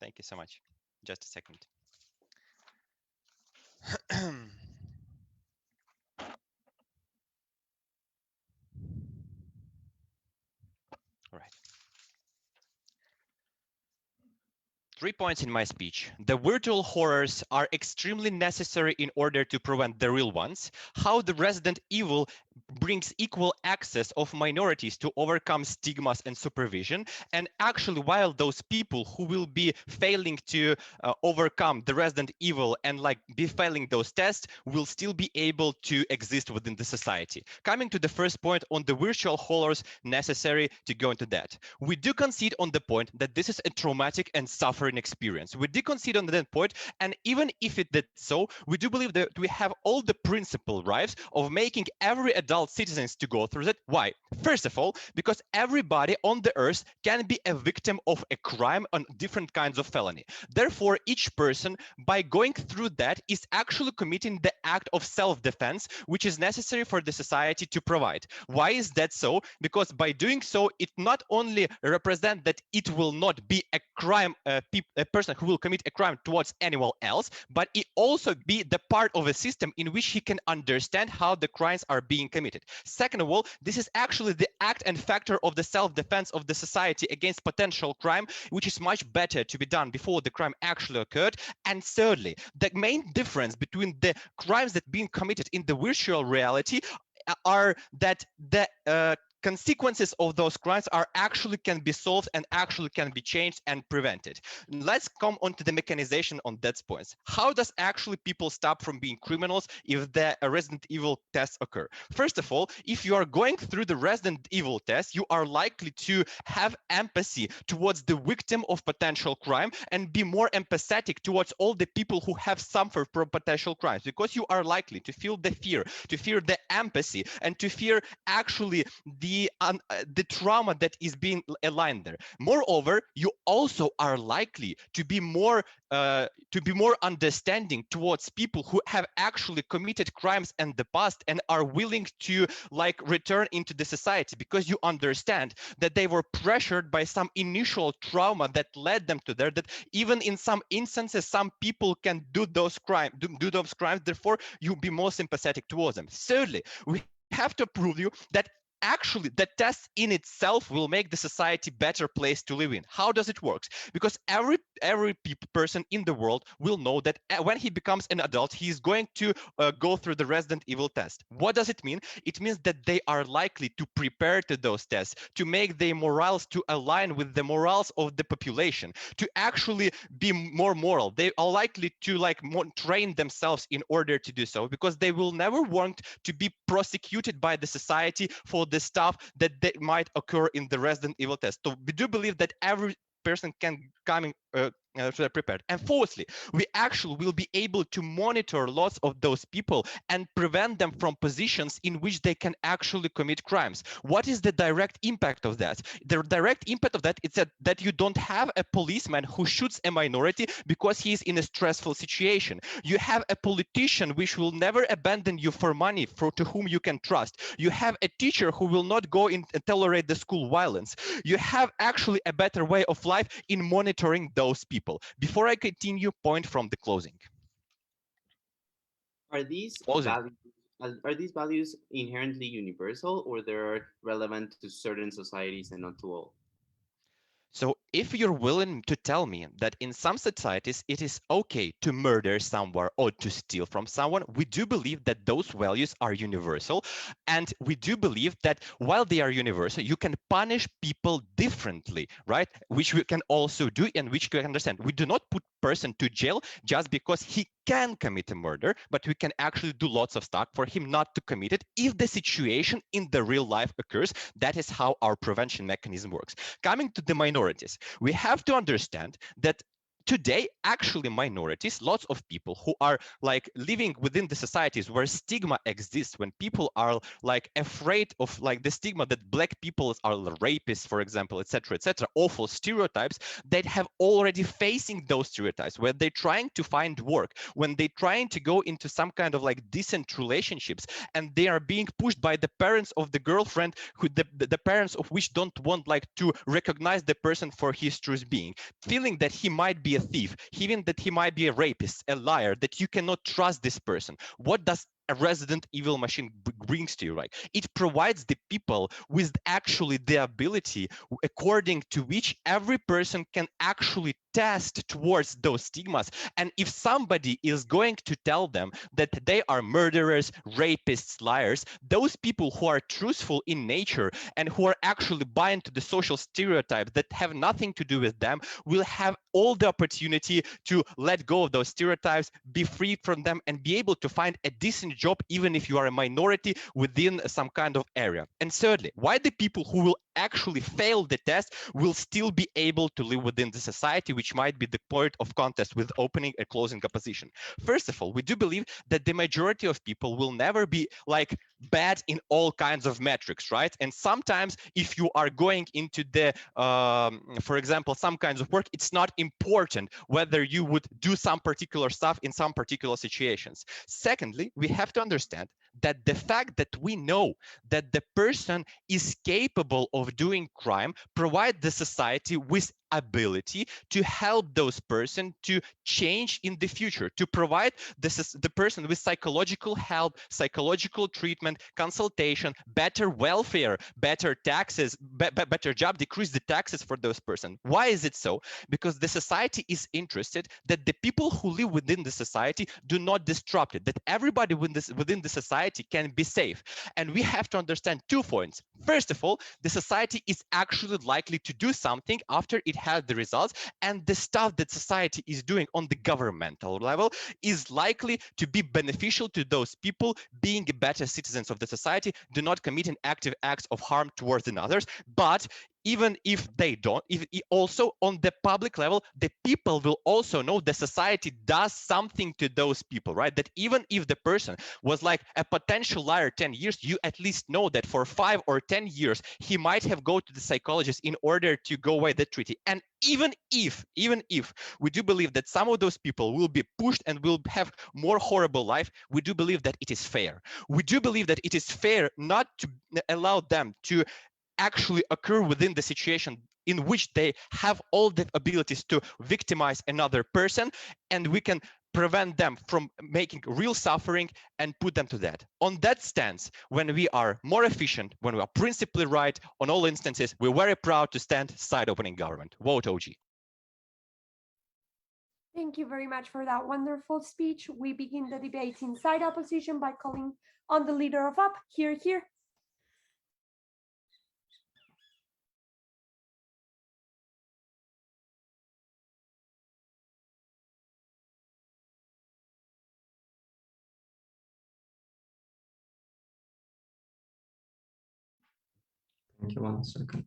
Thank you so much. Just a second. All right. 3 points in my speech. The virtual horrors are extremely necessary in order to prevent the real ones. How the Resident Evil brings equal access of minorities to overcome stigmas and supervision. And actually, while those people who will be failing to overcome the Resident Evil and like be failing those tests will still be able to exist within the society. Coming to the first point on the virtual horrors necessary to go into that. We do concede on the point that this is a traumatic and suffering experience. We do concede on that point, and even if it did so, we do believe that we have all the principal rights of making every adult citizens to go through that. Why? First of all, because everybody on the earth can be a victim of a crime on different kinds of felony. Therefore, each person, by going through that, is actually committing the act of self-defense, which is necessary for the society to provide. Why is that so? Because by doing so, it not only represents that it will not be a crime, a person who will commit a crime towards anyone else, but it also be the part of a system in which he can understand how the crimes are being committed. Second of all, this is actually the act and factor of the self-defense of the society against potential crime, which is much better to be done before the crime actually occurred. And thirdly, the main difference between the crimes that being committed in the virtual reality are that the consequences of those crimes are actually can be solved and actually can be changed and prevented. Let's come on to the mechanization on that points. How does actually people stop from being criminals if the Resident Evil tests occur? First of all, if you are going through the Resident Evil test, you are likely to have empathy towards the victim of potential crime and be more empathetic towards all the people who have suffered from potential crimes, because you are likely to feel the fear, to fear the empathy, and to fear actually the trauma that is being aligned there. Moreover, you also are likely to be more understanding towards people who have actually committed crimes in the past and are willing to like return into the society, because you understand that they were pressured by some initial trauma that led them to there, that even in some instances some people can do those crimes, therefore you be more sympathetic towards them. Thirdly, we have to prove you that actually the test in itself will make the society better place to live in. How does it work? Because every person in the world will know that when he becomes an adult, he is going to go through the Resident Evil test. What does it mean? It means that they are likely to prepare to those tests, to make their morals to align with the morals of the population, to actually be more moral. They are likely to like train themselves in order to do so, because they will never want to be prosecuted by the society for the stuff that might occur in the Resident Evil test. So we do believe that every person can come prepared. And fourthly, we actually will be able to monitor lots of those people and prevent them from positions in which they can actually commit crimes. What is the direct impact of that? The direct impact of that is that you don't have a policeman who shoots a minority because he is in a stressful situation. You have a politician which will never abandon you for money, to whom you can trust. You have a teacher who will not go in and tolerate the school violence. You have actually a better way of life in monitoring those people. Before I continue, point from the closing. Are these Closing. values inherently universal, or they're relevant to certain societies and not to all? So if you're willing to tell me that in some societies it is okay to murder someone or to steal from someone, we do believe that those values are universal. And we do believe that while they are universal, you can punish people differently, right? Which we can also do and which we can understand. We do not put person to jail just because he can commit a murder, but we can actually do lots of stuff for him not to commit it if the situation in the real life occurs. That is how our prevention mechanism works. Coming to the minorities, we have to understand that today, actually minorities, lots of people who are like living within the societies where stigma exists, when people are like afraid of like the stigma that black people are rapists, for example, etc., awful stereotypes, that have already facing those stereotypes, where they're trying to find work, when they're trying to go into some kind of like decent relationships, and they are being pushed by the parents of the girlfriend, who the parents of which don't want like to recognize the person for his true being, feeling that he might be be a thief, even that he might be a rapist, a liar, that you cannot trust this person. What does a resident evil machine brings to you, right? It provides the people with actually the ability according to which every person can actually test towards those stigmas. And if somebody is going to tell them that they are murderers, rapists, liars, those people who are truthful in nature and who are actually buying to the social stereotypes that have nothing to do with them will have all the opportunity to let go of those stereotypes, be free from them, and be able to find a decent job, even if you are a minority within some kind of area. And thirdly, why the people who will actually fail the test will still be able to live within the society, which might be the point of contest with opening and closing opposition. First of all, we do believe that the majority of people will never be like bad in all kinds of metrics, right? And sometimes if you are going into the, for example, some kinds of work, it's not important whether you would do some particular stuff in some particular situations. Secondly, we have to understand that the fact that we know that the person is capable of doing crime provide the society with ability to help those person to change in the future, to provide the person with psychological help, psychological treatment, consultation, better welfare, better taxes, better job, decrease the taxes for those person. Why is it so? Because the society is interested that the people who live within the society do not disrupt it, that everybody within the society can be safe. And we have to understand 2 points. First of all, the society is actually likely to do something after it has the results, and the stuff that society is doing on the governmental level is likely to be beneficial to those people being better citizens of the society, do not committing active acts of harm towards others. But even if they don't, if also on the public level, the people will also know the society does something to those people, right? That even if the person was like a potential liar 10 years, you at least know that for 5 or 10 years, he might have go to the psychologist in order to go away the treaty. And even if we do believe that some of those people will be pushed and will have more horrible life, we do believe that it is fair. We do believe that it is fair not to allow them to actually occur within the situation in which they have all the abilities to victimize another person, and we can prevent them from making real suffering and put them to death. On that stance, when we are more efficient, when we are principally right on all instances, we're very proud to stand side opening government. Vote OG. Thank you very much for that wonderful speech. We begin the debate inside opposition by calling on the leader of UP. Here. Thank you, 1 second.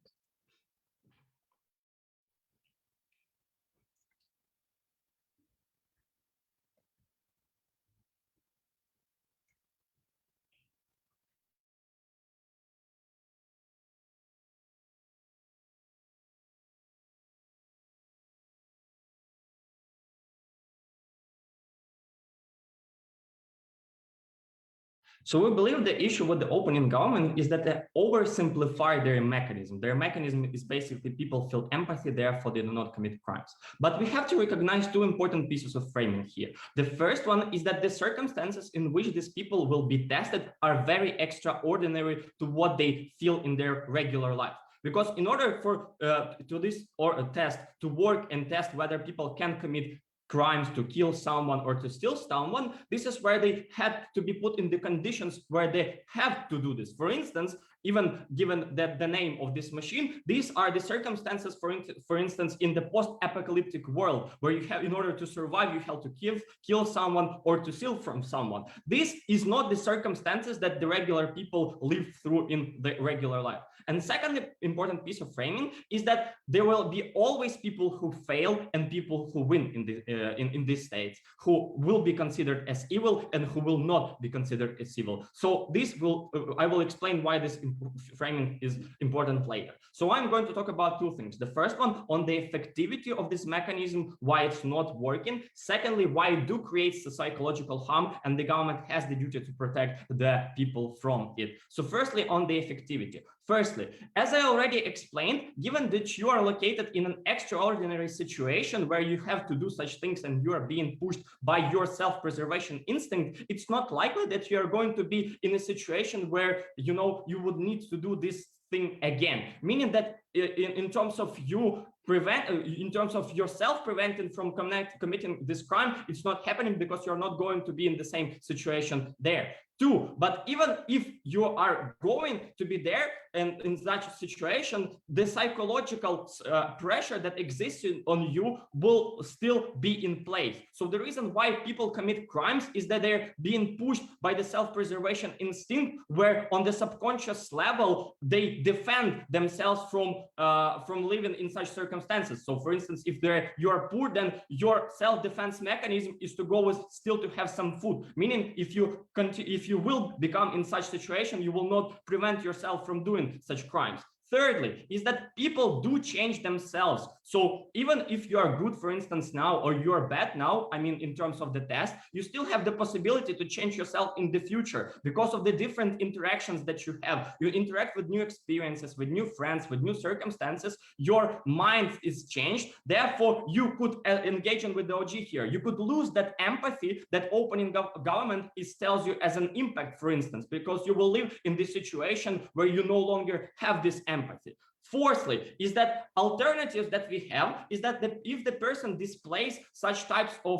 So we believe the issue with the opening government is that they oversimplify their mechanism. Their mechanism is basically people feel empathy, therefore they do not commit crimes. But we have to recognize 2 important pieces of framing here. The first one is that the circumstances in which these people will be tested are very extraordinary to what they feel in their regular life. Because in order for to this or a test to work and test whether people can commit crimes, to kill someone or to steal someone, this is where they had to be put in the conditions where they have to do this. For instance, even given that the name of this machine, these are the circumstances, for instance, in the post-apocalyptic world, where you have, in order to survive, you have to kill someone or to steal from someone. This is not the circumstances that the regular people live through in the regular life. And second important piece of framing is that there will be always people who fail and people who win in these states, who will be considered as evil and who will not be considered as evil. So this will, I will explain why this is framing is important later. So I'm going to talk about two things. The first one on the effectivity of this mechanism, why it's not working. Secondly, why it do creates the psychological harm and the government has the duty to protect the people from it. So firstly, on the effectivity. Firstly, as I already explained, given that you are located in an extraordinary situation where you have to do such things and you are being pushed by your self-preservation instinct, it's not likely that you are going to be in a situation where, you know, you would need to do this thing again, meaning that in terms of you in terms of yourself preventing from committing this crime, it's not happening because you're not going to be in the same situation there. Two, but even if you are going to be there and in such a situation, the psychological pressure that exists on you will still be in place. So the reason why people commit crimes is that they're being pushed by the self-preservation instinct, where on the subconscious level, they defend themselves from living in such circumstances. So for instance, if you are poor, then your self-defense mechanism is to go with still to have some food, meaning if you will become in such situation, you will not prevent yourself from doing such crimes. Thirdly, is that people do change themselves. So even if you are good, for instance, now, or you are bad now, I mean, in terms of the test, you still have the possibility to change yourself in the future because of the different interactions that you have. You interact with new experiences, with new friends, with new circumstances. Your mind is changed. Therefore, you could engage in with the OG here. You could lose that empathy that opening government tells you as an impact, for instance, because you will live in this situation where you no longer have this empathy. Fourthly, is that alternatives that we have is that if the person displays such types of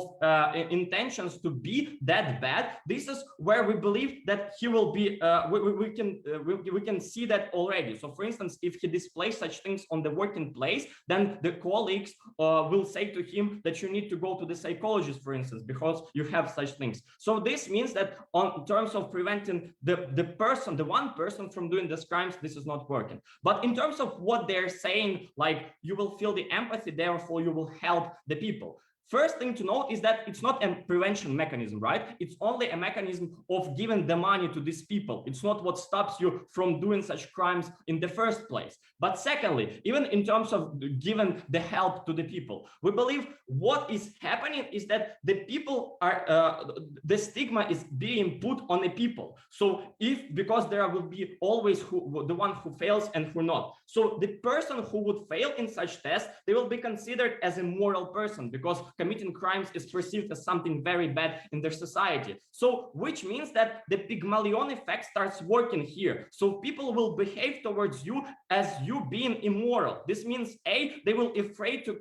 intentions to be that bad, this is where we believe that he will be. We can see that already. So, for instance, if he displays such things on the working place, then the colleagues will say to him that you need to go to the psychologist, for instance, because you have such things. So this means that in terms of preventing the one person from doing these crimes, this is not working. But in terms of what they're saying, like you will feel the empathy, therefore you will help the people. First thing to note is that it's not a prevention mechanism, right? It's only a mechanism of giving the money to these people. It's not what stops you from doing such crimes in the first place. But secondly, even in terms of giving the help to the people, we believe what is happening is that the people are, the stigma is being put on the people. So because there will be always the one who fails and who not. So the person who would fail in such tests, they will be considered as a moral person because committing crimes is perceived as something very bad in their society. So which means that the Pygmalion effect starts working here. So people will behave towards you as you being immoral. This means A, they will afraid to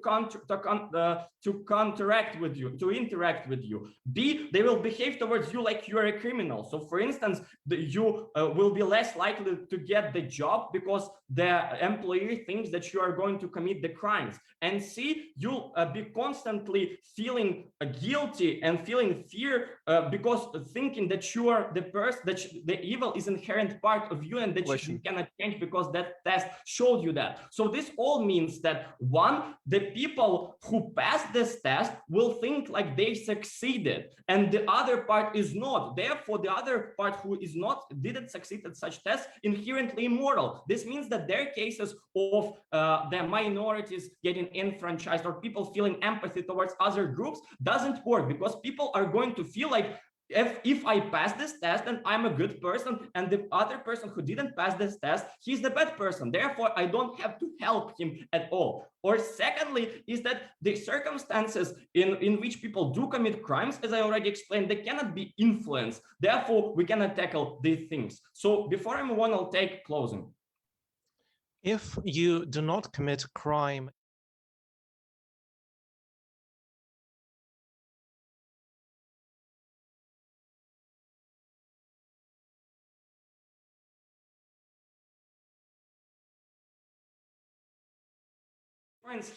interact with you. B, they will behave towards you like you are a criminal. So for instance, you will be less likely to get the job because the employee thinks that you are going to commit the crimes. And C, you'll be constantly feeling guilty and feeling fear because thinking that you are the person, that the evil is inherent part of you and that you cannot change because that test showed you that. So this all means that one, the people who pass this test will think like they succeeded and the other part is not. Therefore, the other part who didn't succeed at such tests inherently immoral. This means that their cases of the minorities getting enfranchised or people feeling empathy towards other groups doesn't work because people are going to feel like if I pass this test, then I'm a good person, and the other person who didn't pass this test, he's the bad person. Therefore, I don't have to help him at all. Or secondly, is that the circumstances in which people do commit crimes, as I already explained, they cannot be influenced. Therefore, we cannot tackle these things. So before I move on, I'll take closing. If you do not commit crime,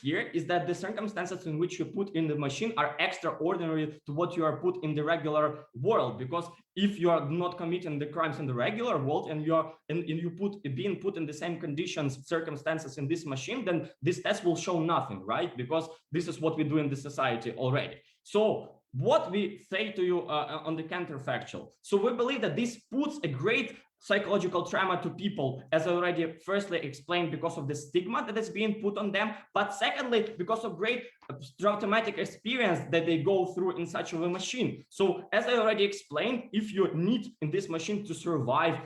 here is that the circumstances in which you put in the machine are extraordinary to what you are put in the regular world, because if you are not committing the crimes in the regular world and being put in the same conditions, circumstances in this machine, then this test will show nothing, right? Because this is what we do in the society already. So what we say to you on the counterfactual. So we believe that this puts a great psychological trauma to people, as I already firstly explained, because of the stigma that is being put on them, but secondly, because of great traumatic experience that they go through in such a machine. So as I already explained, if you need in this machine to survive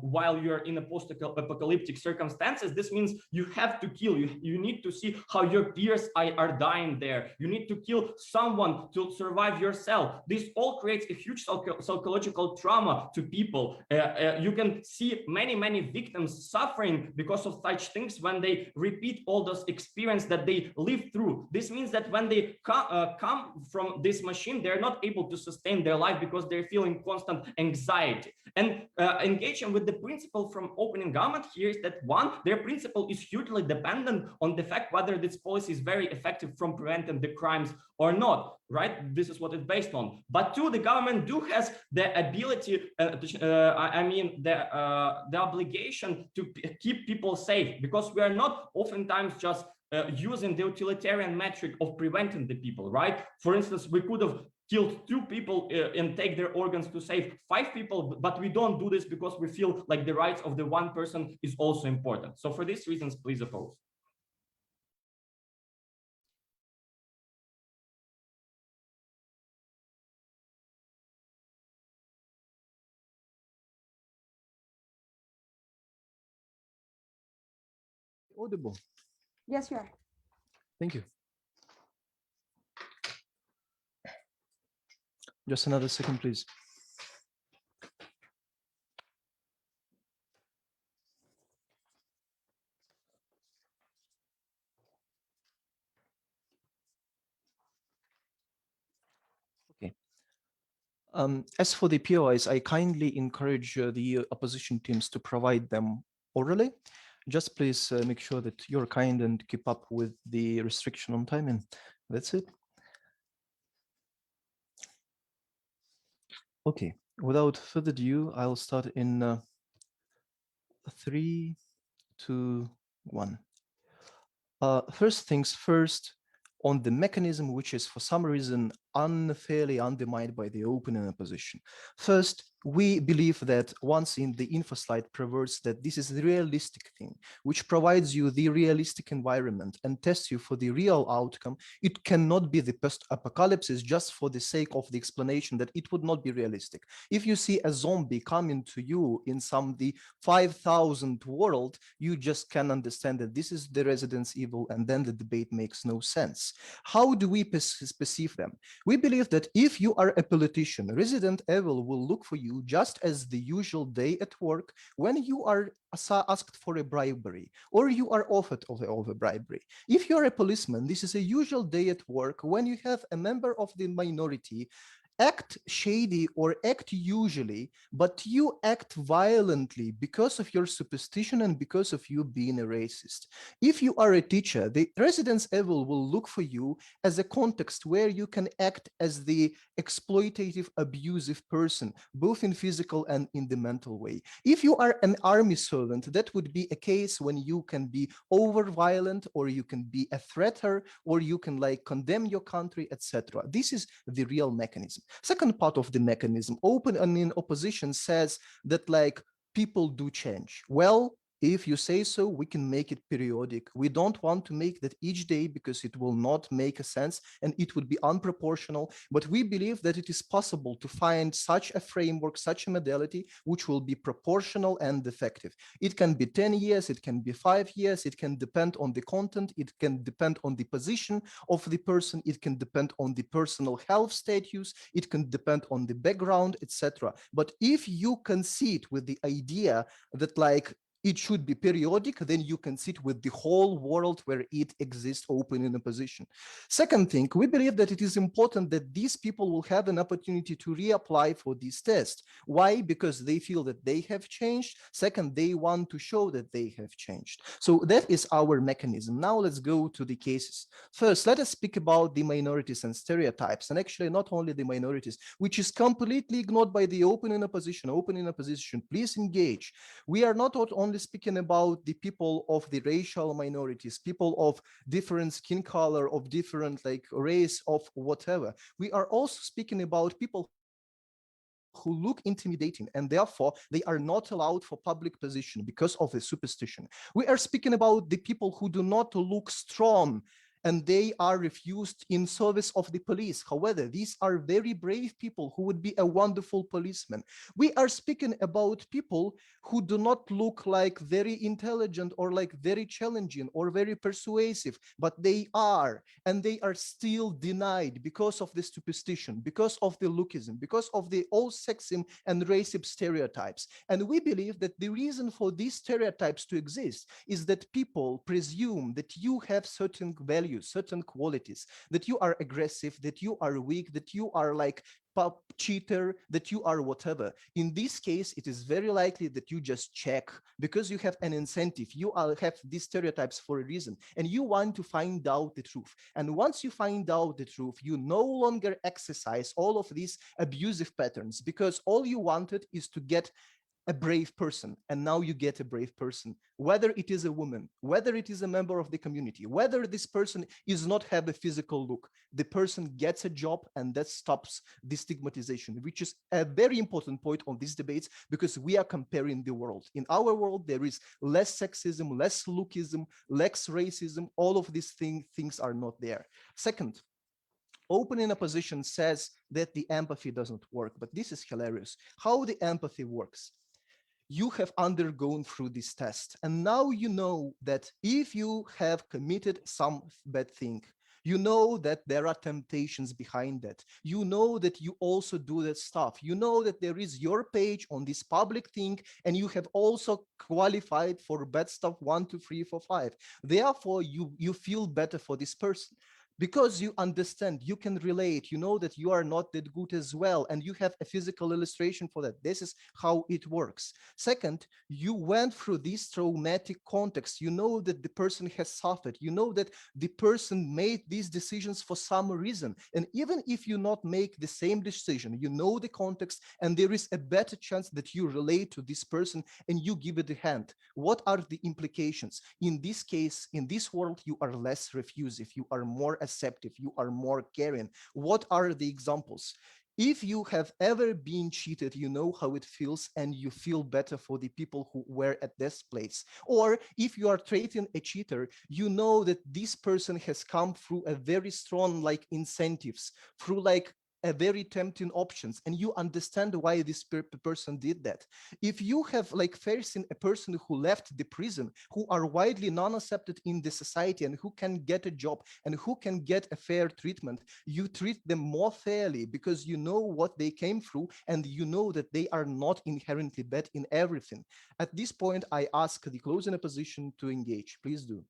while you're in a post-apocalyptic circumstances, this means you have to kill. You need to see how your peers are dying there. You need to kill someone to survive yourself. This all creates a huge psychological trauma to people. You can see many victims suffering because of such things when they repeat all those experiences that they live through. This means that when they come from this machine, they're not able to sustain their life because they're feeling constant anxiety. And engaging with the principle from opening government here is that one, their principle is hugely dependent on the fact whether this policy is very effective from preventing the crimes or not, right? This is what it's based on. But two, the government has the ability, the obligation to keep people safe, because we are not oftentimes just using the utilitarian metric of preventing the people, right? For instance, we could have killed 2 people and take their organs to save 5 people, but we don't do this because we feel like the rights of the one person is also important. So for these reasons, please oppose. Audible. Yes, you are. Thank you. Just another second, please. Okay. As for the POIs, I kindly encourage the opposition teams to provide them orally. Just please make sure that you're kind and keep up with the restriction on timing. That's it. Okay, without further ado, I'll start in 3, 2, 1. First things first, on the mechanism which is for some reason unfairly undermined by the opening opposition. First, we believe that once in the info slide perverts that this is the realistic thing, which provides you the realistic environment and tests you for the real outcome. It cannot be the post-apocalypse just for the sake of the explanation that it would not be realistic. If you see a zombie coming to you in some the 5,000 world, you just can understand that this is the Resident Evil, and then the debate makes no sense. How do we perceive them? We believe that if you are a politician, Resident Evil will look for you just as the usual day at work when you are asked for a bribery or you are offered of a bribery. If you are a policeman, this is a usual day at work when you have a member of the minority act shady or act usually, but you act violently because of your superstition and because of you being a racist. If you are a teacher, the Resident Evil will look for you as a context where you can act as the exploitative, abusive person, both in physical and in the mental way. If you are an army servant, that would be a case when you can be over violent, or you can be a threater, or you can like condemn your country, etc. This is the real mechanism. Second part of the mechanism, open and in opposition says that like people do change. Well, if you say so, we can make it periodic. We don't want to make that each day because it will not make a sense and it would be unproportional. But we believe that it is possible to find such a framework, such a modality, which will be proportional and effective. It can be 10 years, it can be 5 years, it can depend on the content, it can depend on the position of the person, it can depend on the personal health status, it can depend on the background, etc. But if you concede with the idea that like it should be periodic, then you can sit with the whole world where it exists open in a position. Second thing, we believe that it is important that these people will have an opportunity to reapply for these tests. Why? Because they feel that they have changed. Second, they want to show that they have changed. So that is our mechanism. Now let's go to the cases. First, let us speak about the minorities and stereotypes, and actually not only the minorities, which is completely ignored by the open opposition. Open opposition, please engage. We are not only speaking about the people of the racial minorities, people of different skin color, of different like race, of whatever. We are also speaking about people who look intimidating, and therefore they are not allowed for public position because of the superstition. We are speaking about the people who do not look strong, and they are refused in service of the police. However, these are very brave people who would be a wonderful policeman. We are speaking about people who do not look like very intelligent or like very challenging or very persuasive, but they are, and they are still denied because of the superstition, because of the lookism, because of the old sexism and racism stereotypes. And we believe that the reason for these stereotypes to exist is that people presume that you have certain values, certain qualities, that you are aggressive, that you are weak, that you are like cheater, that you are whatever. In this case, it is very likely that you just check because you have an incentive. You have these stereotypes for a reason, and you want to find out the truth. And once you find out the truth, you no longer exercise all of these abusive patterns because all you wanted is to get a brave person, and now you get a brave person, whether it is a woman, whether it is a member of the community, whether this person is not have a physical look, the person gets a job, and that stops the stigmatization, which is a very important point on these debates because we are comparing the world. In our world, there is less sexism, less lookism, less racism. All of these things are not there. Second, opening a position says that the empathy doesn't work, but this is hilarious. How the empathy works. You have undergone through this test, and now you know that if you have committed some bad thing, you know that there are temptations behind that. You know that you also do that stuff. You know that there is your page on this public thing, and you have also qualified for bad stuff 1, 2, 3, 4, 5. Therefore, you feel better for this person. Because you understand, you can relate, you know that you are not that good as well, and you have a physical illustration for that. This is how it works. Second, you went through this traumatic context. You know that the person has suffered. You know that the person made these decisions for some reason. And even if you not make the same decision, you know the context, and there is a better chance that you relate to this person and you give it a hand. What are the implications? In this case, in this world, you are less refusif, you are more acceptive, you are more caring. What are the examples? If you have ever been cheated, you know how it feels, and you feel better for the people who were at this place. Or if you are treating a cheater, you know that this person has come through a very strong like incentives, through like a very tempting options, and you understand why this person did that. If you have like facing a person who left the prison, who are widely non-accepted in the society and who can get a job and who can get a fair treatment, you treat them more fairly because you know what they came through and you know that they are not inherently bad in everything. At this point, I ask the closing opposition to engage. Please do.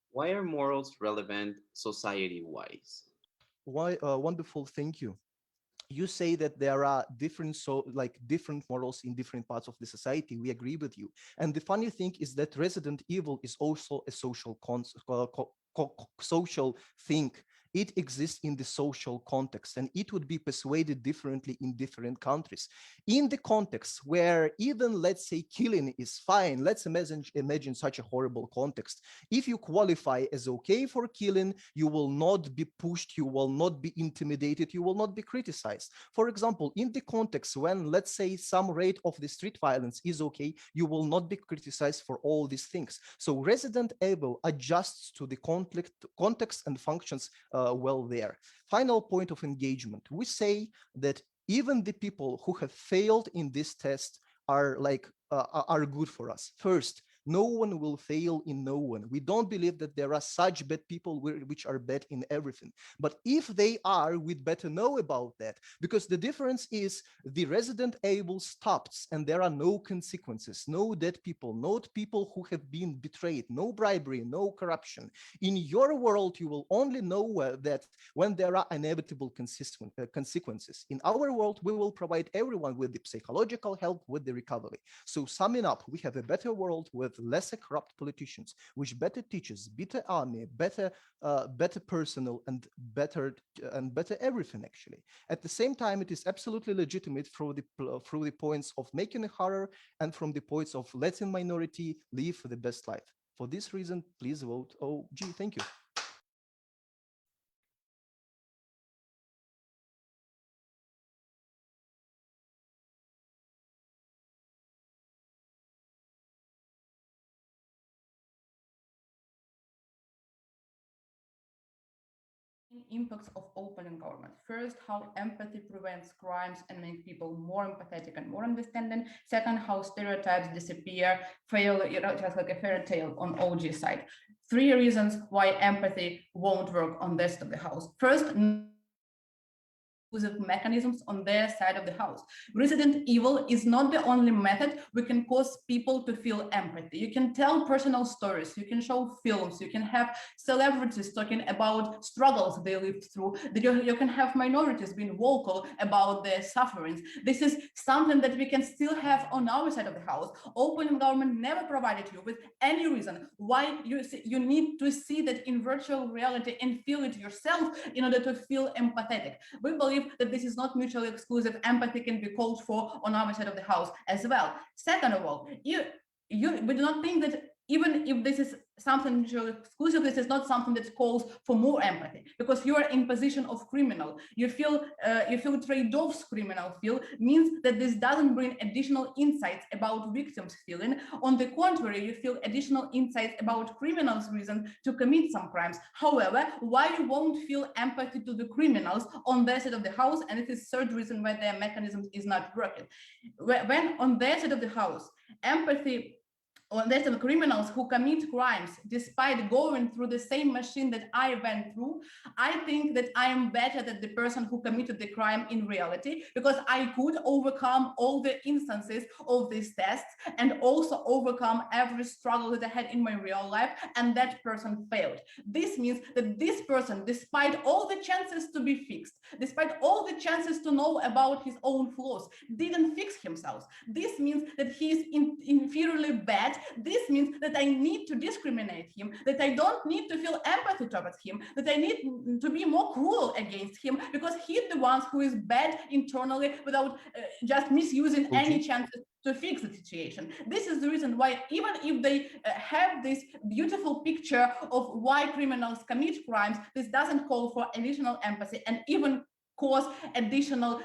Why are morals relevant society-wise? Why? Wonderful, thank you. You say that there are different morals in different parts of the society. We agree with you. And the funny thing is that Resident Evil is also a social thing. It exists in the social context, and it would be persuaded differently in different countries. In the context where even, let's say, killing is fine, let's imagine such a horrible context. If you qualify as okay for killing, you will not be pushed, you will not be intimidated, you will not be criticized. For example, in the context when, let's say, some rate of the street violence is okay, you will not be criticized for all these things. So Resident Evil adjusts to the context and functions well there. Final point of engagement. We say that even the people who have failed in this test are good for us. First, no one will fail in no one. We don't believe that there are such bad people which are bad in everything. But if they are, we'd better know about that, because the difference is the Resident Evil stops and there are no consequences, no dead people, no people who have been betrayed, no bribery, no corruption. In your world, you will only know that when there are inevitable consequences. In our world, we will provide everyone with the psychological help, with the recovery. So summing up, we have a better world with lesser corrupt politicians, which better teachers, better army, better personnel, and better everything actually. At the same time, it is absolutely legitimate through the points of making a horror and from the points of letting minority live the best life. For this reason, please vote OG. Thank you. impacts of open government. First, how empathy prevents crimes and makes people more empathetic and more understanding. Second, how stereotypes disappear, fail, just like a fairy tale on OG side. 3 reasons why empathy won't work on this side of the house. First, mechanisms on their side of the house. Resident evil is not the only method we can cause people to feel empathy. You can tell personal stories, you can show films, you can have celebrities talking about struggles they lived through, you can have minorities being vocal about their sufferings. This is something that we can still have on our side of the house. Open government never provided you with any reason why you need to see that in virtual reality and feel it yourself in order to feel empathetic. We believe that this is not mutually exclusive. Empathy can be called for on our side of the house as well. Second of all, we do not think that even if this is something mutually exclusive, this is not something that calls for more empathy, because you are in position of criminal. You feel trade-offs criminal feel means that this doesn't bring additional insights about victims' feeling. On the contrary, you feel additional insights about criminals' reason to commit some crimes. However, why you won't feel empathy to the criminals on their side of the house, and it is third reason why their mechanism is not working. When on their side of the house, empathy on the criminals who commit crimes despite going through the same machine that I went through, I think that I am better than the person who committed the crime in reality, because I could overcome all the instances of these tests and also overcome every struggle that I had in my real life, and that person failed. This means that this person, despite all the chances to be fixed, despite all the chances to know about his own flaws, didn't fix himself. This means that he is inferiorly bad. This means that I need to discriminate him, that I don't need to feel empathy towards him, that I need to be more cruel against him, because he's the one who is bad internally without just misusing any chances to fix the situation. This is the reason why, even if they have this beautiful picture of why criminals commit crimes, this doesn't call for additional empathy and even cause additional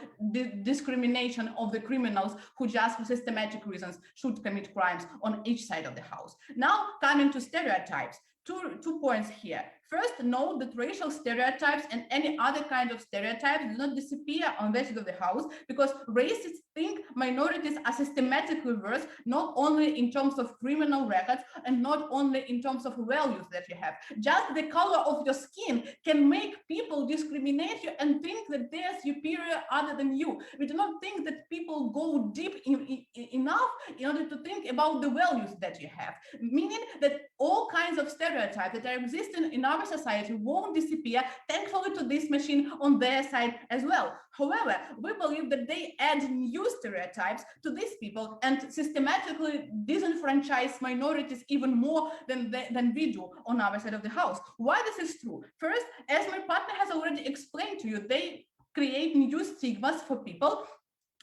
discrimination of the criminals who just for systematic reasons should commit crimes on each side of the house. Now, coming to stereotypes, two points here. First, note that racial stereotypes and any other kind of stereotypes do not disappear on the side of the house, because racists think minorities are systematically worse, not only in terms of criminal records and not only in terms of values that you have. Just the color of your skin can make people discriminate you and think that they're superior other than you. We do not think that people go deep enough in order to think about the values that you have, meaning that all kinds of stereotypes that are existing in our society won't disappear, thankfully, to this machine on their side as well. However, we believe that they add new stereotypes to these people and systematically disenfranchise minorities even more than we do on our side of the house. Why this is true? First, as my partner has already explained to you, they create new stigmas for people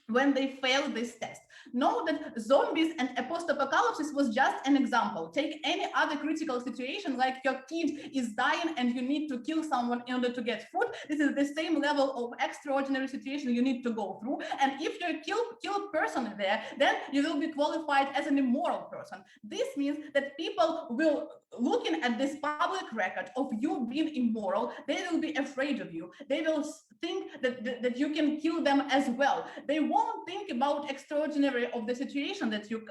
when they fail this test. Know that zombies and a post-apocalypse was just an example. Take any other critical situation, like your kid is dying and you need to kill someone in order to get food. This is the same level of extraordinary situation you need to go through. And if you kill a person there, then you will be qualified as an immoral person. This means that people will, looking at this public record of you being immoral, they will be afraid of you. They will think that you can kill them as well. They won't think about extraordinary of the situation that you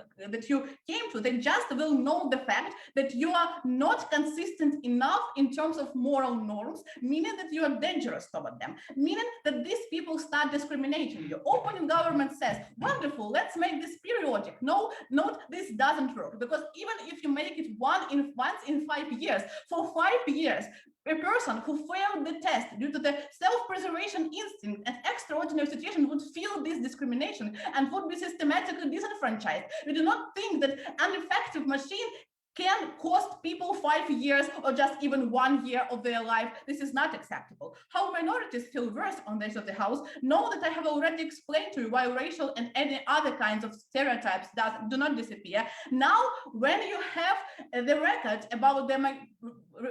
came to. They just will know the fact that you are not consistent enough in terms of moral norms, meaning that you are dangerous toward them, meaning that these people start discriminating you. Open government says, wonderful, let's make this periodic. No, this doesn't work, because even if you make it once in 5 years, for 5 years, a person who failed the test due to the self-preservation instinct and extraordinary situation would feel this discrimination and would be systematically disenfranchised. We do not think that an effective machine can cost people 5 years or just even 1 year of their life. This is not acceptable. How minorities feel worse on this of the house, know that I have already explained to you why racial and any other kinds of stereotypes do not disappear. Now, when you have the record about the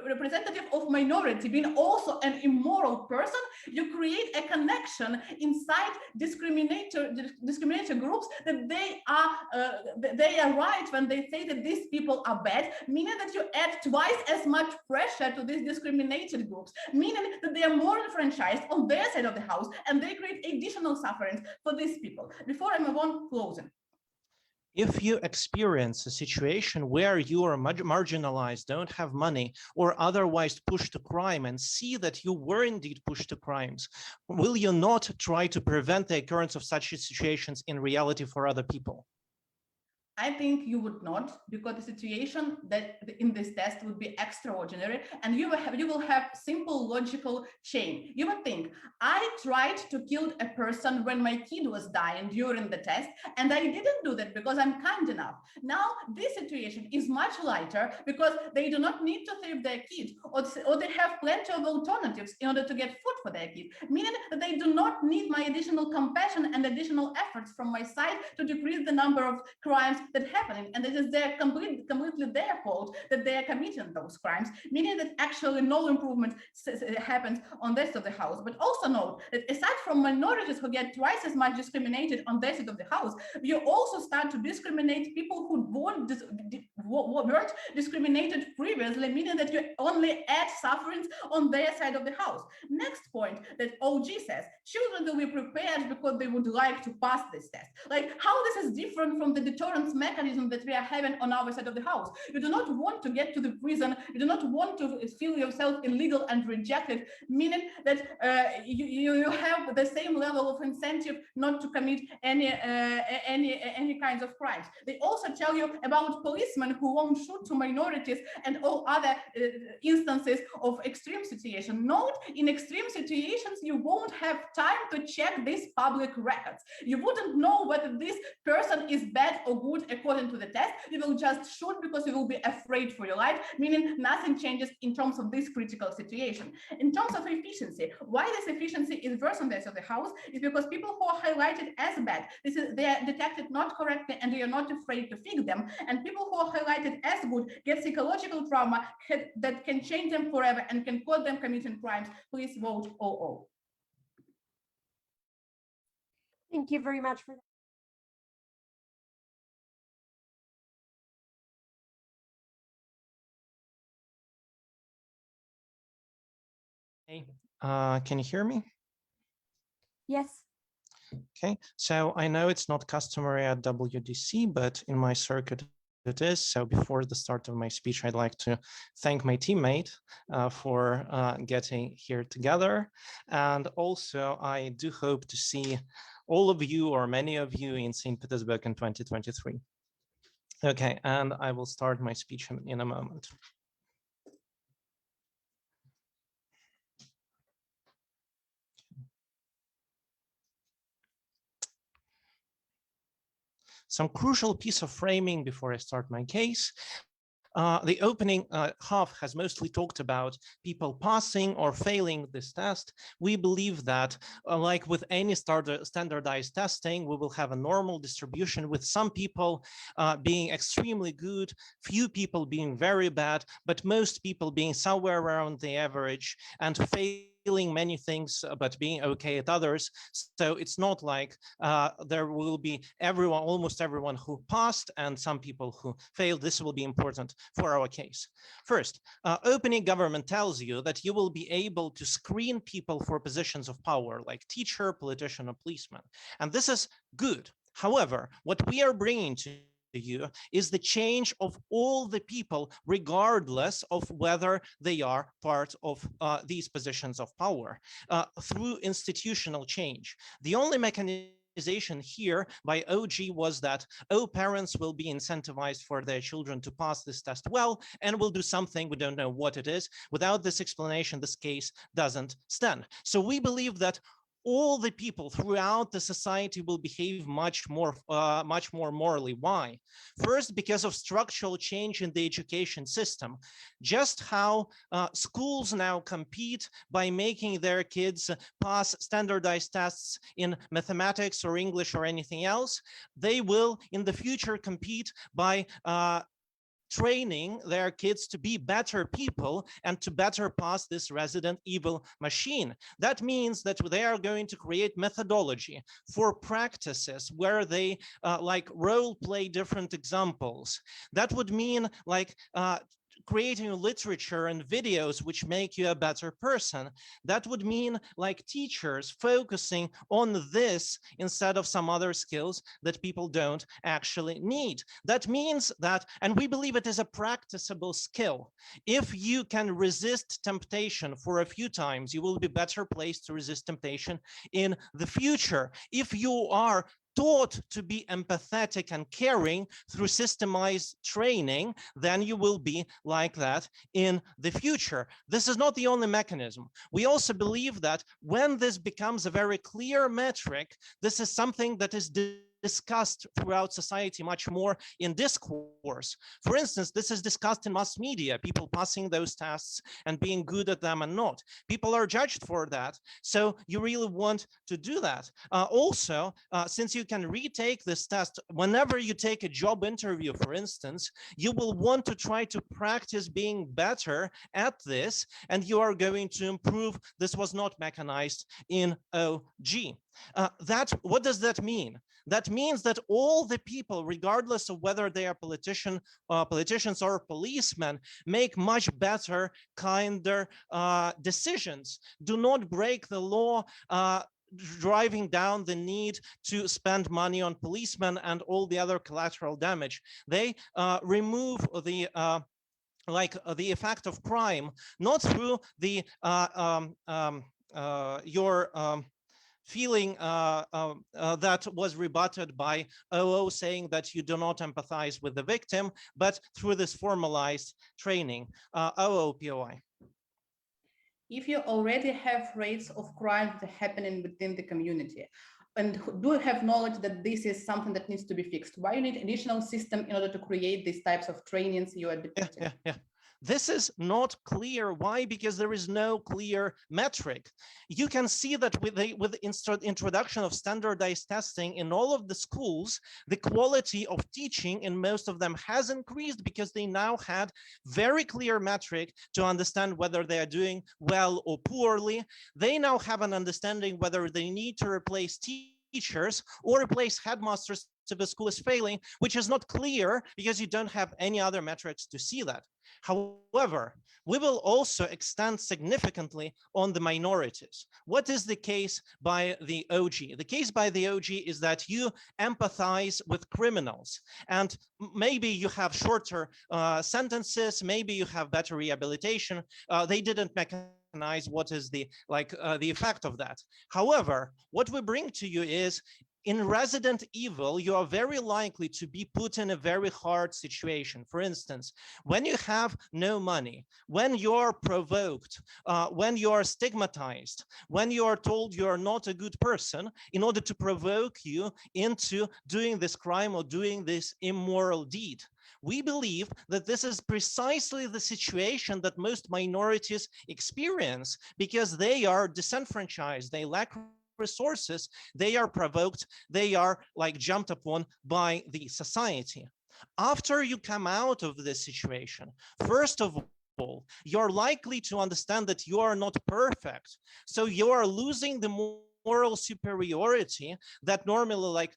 representative of minority being also an immoral person, you create a connection inside discriminator groups that they are right when they say that these people are bad, bad, meaning that you add twice as much pressure to these discriminated groups, meaning that they are more enfranchised on their side of the house, and they create additional sufferings for these people. Before I move on, closing. If you experience a situation where you are marginalized, don't have money, or otherwise pushed to crime, and see that you were indeed pushed to crimes, will you not try to prevent the occurrence of such situations in reality for other people? I think you would not, because the situation that in this test would be extraordinary, and you will have simple logical chain. You would think, I tried to kill a person when my kid was dying during the test, and I didn't do that because I'm kind enough. Now this situation is much lighter because they do not need to save their kid, or they have plenty of alternatives in order to get food for their kid, meaning that they do not need my additional compassion and additional efforts from my side to decrease the number of crimes that happening, and it is completely their fault that they are committing those crimes, meaning that actually no improvement happens on this side of the house. But also note that aside from minorities who get twice as much discriminated on this side of the house, you also start to discriminate people who weren't discriminated previously, meaning that you only add sufferings on their side of the house. Next point that OG says, children will be prepared because they would like to pass this test. Like, how this is different from the deterrence mechanism that we are having on our side of the house. You do not want to get to the prison. You do not want to feel yourself illegal and rejected, meaning that you have the same level of incentive not to commit any kinds of crimes. They also tell you about policemen who won't shoot to minorities and all other instances of extreme situation. Note, in extreme situations, you won't have time to check these public records. You wouldn't know whether this person is bad or good according to the test. You will just shoot because you will be afraid for your life, meaning nothing changes in terms of this critical situation. In terms of efficiency, why this efficiency is worse on this of the house is because people who are highlighted as bad, they are detected not correctly and they are not afraid to fix them, and people who are highlighted as good get psychological trauma that can change them forever and can cause them committing crimes. Please vote OO. Thank you very much for that. Hey, can you hear me? Yes. Okay, so I know it's not customary at WUDC, but in my circuit it is. So before the start of my speech, I'd like to thank my teammate for getting here together. And also, I do hope to see all of you or many of you in St. Petersburg in 2023. Okay, and I will start my speech in a moment. Some crucial piece of framing before I start my case. The opening half has mostly talked about people passing or failing this test. We believe that, like with any standardized testing, we will have a normal distribution with some people being extremely good, few people being very bad, but most people being somewhere around the average and failing many things, but being okay at others. So it's not like there will be almost everyone who passed and some people who failed. This will be important for our case. First, opening government tells you that you will be able to screen people for positions of power, like teacher, politician, or policeman. And this is good. However, what we are bringing to you is the change of all the people, regardless of whether they are part of these positions of power, through institutional change. The only mechanism here by OG was that, parents will be incentivized for their children to pass this test well, and will do something, we don't know what it is. Without this explanation, this case doesn't stand. So we believe that all the people throughout the society will behave much more morally. Why? First, because of structural change in the education system. Just how schools now compete by making their kids pass standardized tests in mathematics or English or anything else, they will in the future compete by training their kids to be better people and to better pass this resident evil machine. That means that they are going to create methodology for practices where they like role play different examples. That would mean like creating literature and videos which make you a better person. That would mean like teachers focusing on this instead of some other skills that people don't actually need. That means that, and we believe it is a practicable skill. If you can resist temptation for a few times, you will be better placed to resist temptation in the future. If you are taught to be empathetic and caring through systemized training, then you will be like that in the future. This is not the only mechanism. We also believe that when this becomes a very clear metric, this is something that is discussed throughout society much more in discourse. For instance, this is discussed in mass media, people passing those tests and being good at them and not. People are judged for that. So you really want to do that. Also, since you can retake this test, whenever you take a job interview, for instance, you will want to try to practice being better at this, and you are going to improve. This was not mechanized in OG. What does that mean? That means that all the people, regardless of whether they are politicians or policemen, make much better, kinder decisions. Do not break the law, driving down the need to spend money on policemen and all the other collateral damage. They remove the the effect of crime, not through the feeling that was rebutted by OO saying that you do not empathize with the victim, but through this formalized training. OO POI. If you already have rates of crime that are happening within the community, and do have knowledge that this is something that needs to be fixed, why you need additional system in order to create these types of trainings you are depicting? Yeah. This is not clear. Why? Because there is no clear metric. You can see that with the introduction of standardized testing in all of the schools, the quality of teaching in most of them has increased because they now had very clear metric to understand whether they are doing well or poorly. They now have an understanding whether they need to replace teachers or replace headmasters if the school is failing, which is not clear because you don't have any other metrics to see that. However, we will also extend significantly on the minorities. What is the case by the OG? The case by the OG is that you empathize with criminals, and maybe you have shorter sentences, maybe you have better rehabilitation. They didn't mechanize what is the effect of that. However, what we bring to you is, in Resident Evil, you are very likely to be put in a very hard situation. For instance, when you have no money, when you're provoked, when you are stigmatized, when you are told you are not a good person, in order to provoke you into doing this crime or doing this immoral deed. We believe that this is precisely the situation that most minorities experience because they are disenfranchised, they lack resources, they are provoked, they are jumped upon by the society. After you come out of this situation, first of all, you're likely to understand that you are not perfect. So you are losing the moral superiority that normally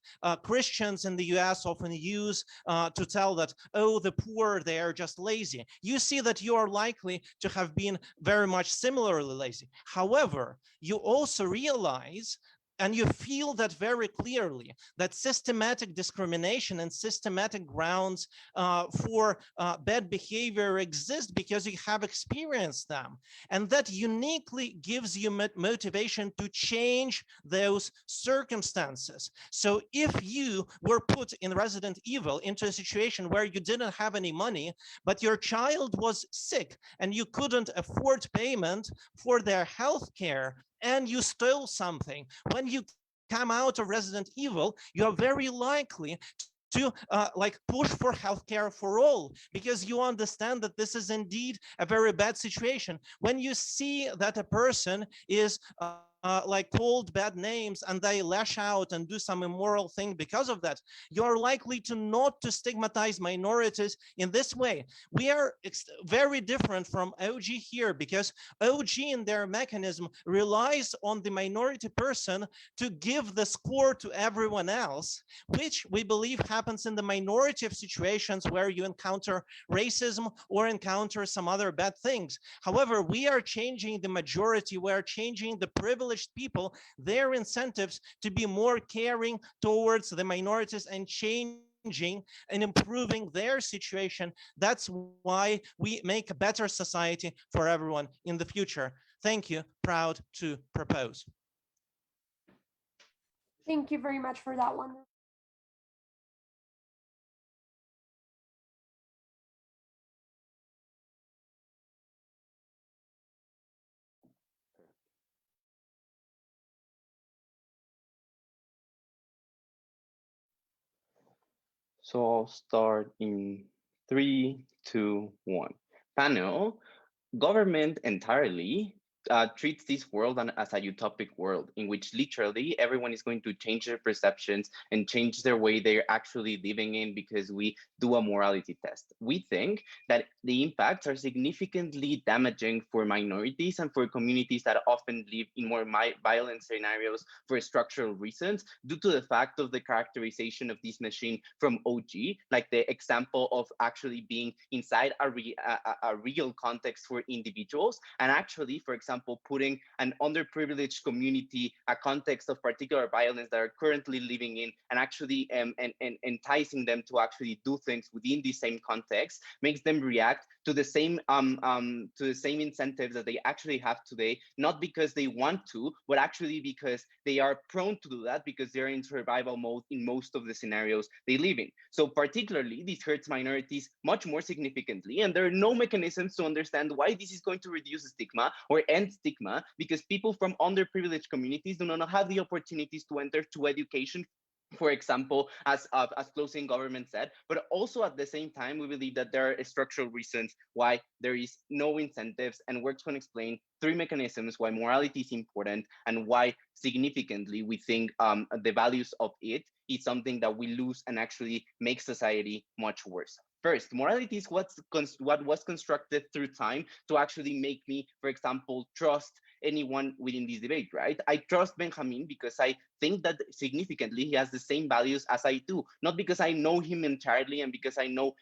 Christians in the US often use to tell that, oh, the poor, they are just lazy. You see that you are likely to have been very much similarly lazy. However, you also realize and you feel that very clearly, that systematic discrimination and systematic grounds for bad behavior exist because you have experienced them. And that uniquely gives you motivation to change those circumstances. So if you were put in Resident Evil into a situation where you didn't have any money, but your child was sick and you couldn't afford payment for their health care, and you stole something, when you come out of Resident Evil, you are very likely to push for healthcare for all, because you understand that this is indeed a very bad situation. When you see that a person is like called bad names and they lash out and do some immoral thing because of that, you're likely to not to stigmatize minorities in this way. We are very different from OG here, because OG in their mechanism relies on the minority person to give the score to everyone else, which we believe happens in the minority of situations where you encounter racism or encounter some other bad things. However, we are changing the majority, we are changing the privileged people, their incentives to be more caring towards the minorities and changing and improving their situation. That's why we make a better society for everyone in the future. Thank you. Proud to propose. Thank you very much for that one. So I'll start in 3, 2, 1. Panel, government entirely treats this world as a utopic world in which literally everyone is going to change their perceptions and change their way they're actually living in because we do a morality test. We think that the impacts are significantly damaging for minorities and for communities that often live in more violent scenarios for structural reasons due to the fact of the characterization of this machine from OG, like the example of actually being inside a real context for individuals, and actually, for example, putting an underprivileged community, a context of particular violence that are currently living in, and actually and enticing them to actually do things within the same context, makes them react to the same incentives that they actually have today, not because they want to, but actually because they are prone to do that because they're in survival mode in most of the scenarios they live in. So particularly, this hurts minorities much more significantly, and there are no mechanisms to understand why this is going to reduce stigma or end stigma, because people from underprivileged communities do not have the opportunities to enter to education, for example, as closing government said, but also at the same time, we believe that there are structural reasons why there is no incentives, and we're going to explain 3 mechanisms why morality is important and why significantly we think the values of it is something that we lose and actually make society much worse. First, morality is what was constructed through time to actually make me, for example, trust anyone within this debate, right? I trust Benjamin because I think that significantly he has the same values as I do, not because I know him entirely and because I know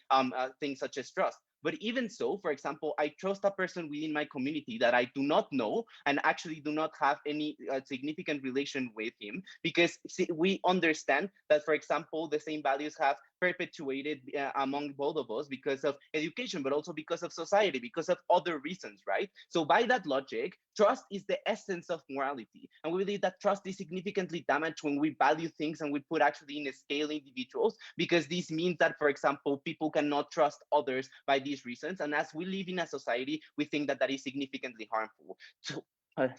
things such as trust. But even so, for example, I trust a person within my community that I do not know and actually do not have any significant relation with him, because we understand that, for example, the same values have perpetuated among both of us because of education, but also because of society, because of other reasons, right? So by that logic, trust is the essence of morality. And we believe that trust is significantly damaged when we value things and we put actually in a scale individuals, because this means that, for example, people cannot trust others by these reasons. And as we live in a society, we think that that is significantly harmful. So,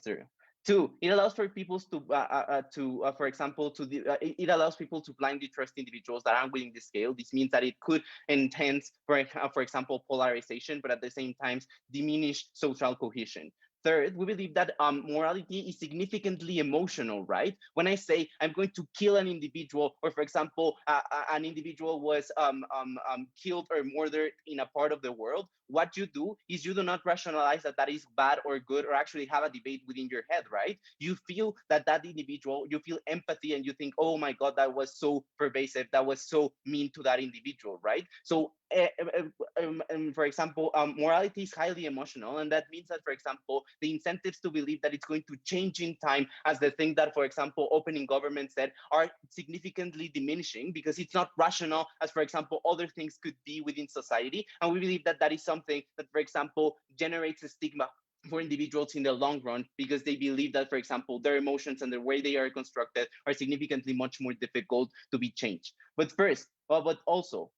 sorry. 2, it allows for people for example, it allows people to blindly trust individuals that aren't within the scale. This means that it could enhance, for example, polarization, but at the same time diminish social cohesion. Third, we believe that morality is significantly emotional, right? When I say I'm going to kill an individual, or for example, an individual was killed or murdered in a part of the world, what you do is you do not rationalize that that is bad or good, or actually have a debate within your head, right? You feel that individual, you feel empathy, and you think, oh my God, that was so pervasive, that was so mean to that individual, right? So for example, morality is highly emotional, and that means that, for example, the incentives to believe that it's going to change in time, as the thing that, for example, opening government said, are significantly diminishing because it's not rational as, for example, other things could be within society. And we believe that that is something that, for example, generates a stigma for individuals in the long run, because they believe that, for example, their emotions and the way they are constructed are significantly much more difficult to be changed. But first, but also,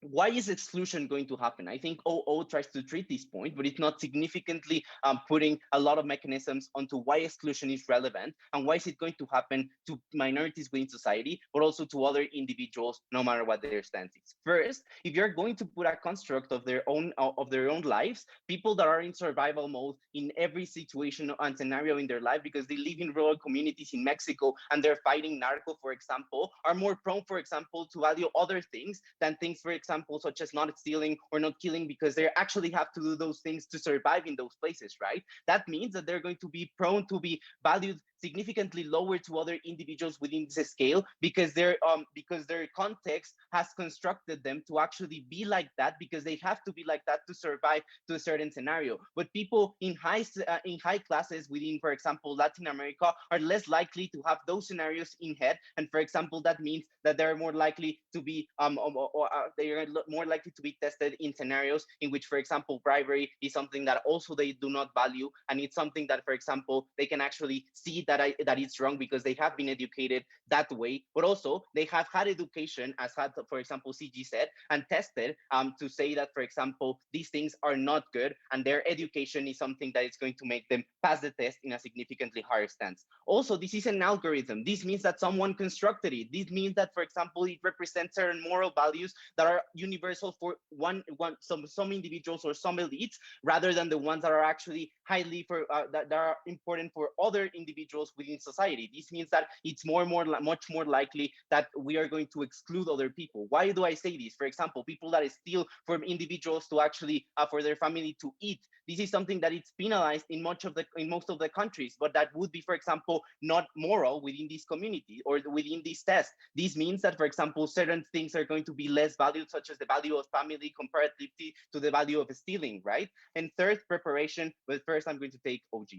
why is exclusion going to happen? I think OO tries to treat this point, but it's not significantly putting a lot of mechanisms onto why exclusion is relevant and why is it going to happen to minorities within society, but also to other individuals, no matter what their stance is. First, if you're going to put a construct of their own lives, people that are in survival mode in every situation and scenario in their life because they live in rural communities in Mexico and they're fighting narco, for example, are more prone, for example, to value other things than things, for example, such as not stealing or not killing, because they actually have to do those things to survive in those places, right? That means that they're going to be prone to be valued significantly lower to other individuals within this scale because their context has constructed them to actually be like that because they have to be like that to survive to a certain scenario. But people in high classes within, for example, Latin America are less likely to have those scenarios in head. And for example, that means that they're more likely to be they are more likely to be tested in scenarios in which, for example, bribery is something that also they do not value, and it's something that, for example, they can actually see that it's wrong because they have been educated that way, but also they have had education, as had, for example, CG said, and tested to say that, for example, these things are not good, and their education is something that is going to make them pass the test in a significantly higher stance. Also, this is an algorithm. This means that someone constructed it. This means that, for example, it represents certain moral values that are universal for some individuals or some elites, rather than the ones that are actually highly that are important for other individuals within society. This means that it's much more likely that we are going to exclude other people. Why do I say this? For example, people that steal from individuals to actually for their family to eat. This is something that it's penalized in most of the countries, but that would be, for example, not moral within this community or within this test. This means that, for example, certain things are going to be less valued, such as the value of family comparatively to the value of stealing, right? And third, preparation. But first, I'm going to take OG.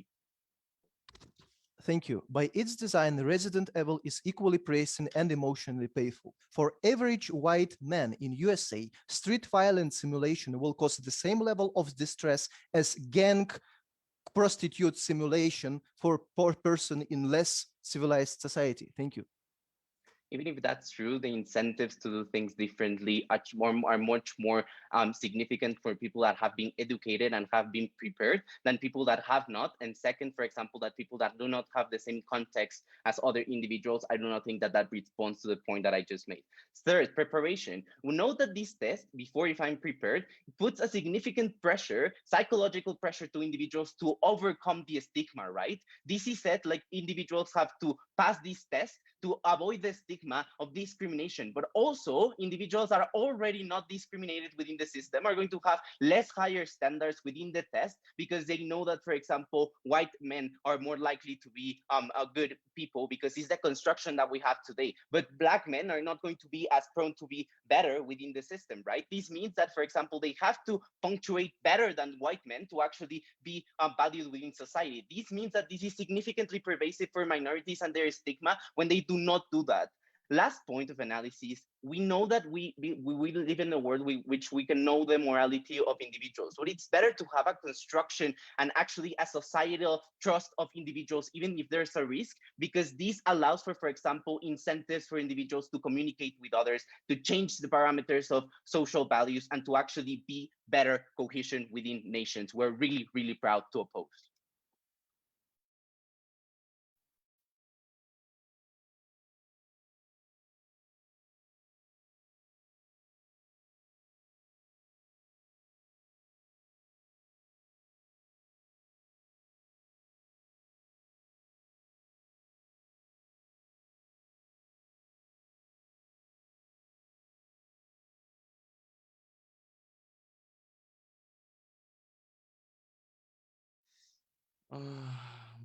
Thank you. By its design, Resident Evil is equally pressing and emotionally painful. For average white man in USA, street violence simulation will cause the same level of distress as gang prostitute simulation for poor person in less civilized society. Thank you. Even if that's true, the incentives to do things differently are much more significant for people that have been educated and have been prepared than people that have not. And second, for example, that people that do not have the same context as other individuals, I do not think that responds to the point that I just made. Third, preparation. We know that this test, before if I'm prepared, puts a significant pressure, psychological pressure to individuals to overcome the stigma, right? This is said like individuals have to pass this test to avoid the stigma of discrimination, but also individuals that are already not discriminated within the system are going to have less higher standards within the test because they know that, for example, white men are more likely to be good people because it's the construction that we have today. But black men are not going to be as prone to be better within the system, right? This means that, for example, they have to punctuate better than white men to actually be valued within society. This means that this is significantly pervasive for minorities and their stigma when they do not do that. Last point of analysis, we know that we live in a world which we can know the morality of individuals, but it's better to have a construction and actually a societal trust of individuals, even if there's a risk, because this allows for example, incentives for individuals to communicate with others, to change the parameters of social values, and to actually be better cohesion within nations. We're really, really proud to oppose.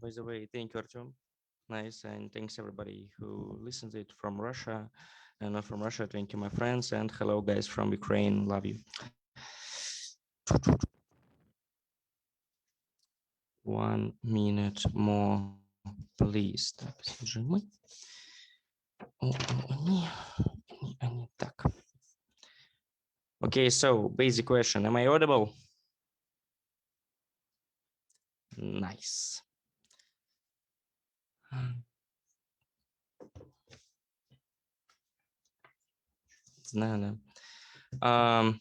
By the way, thank you, Artyom. Nice, and thanks everybody who listens it from Russia, and not from Russia. Thank you, my friends, and hello, guys from Ukraine. Love you. 1 minute more, please. Так, зажимы. Они так. Okay, so basic question. Am I audible? Nice. Знаю, да. 3,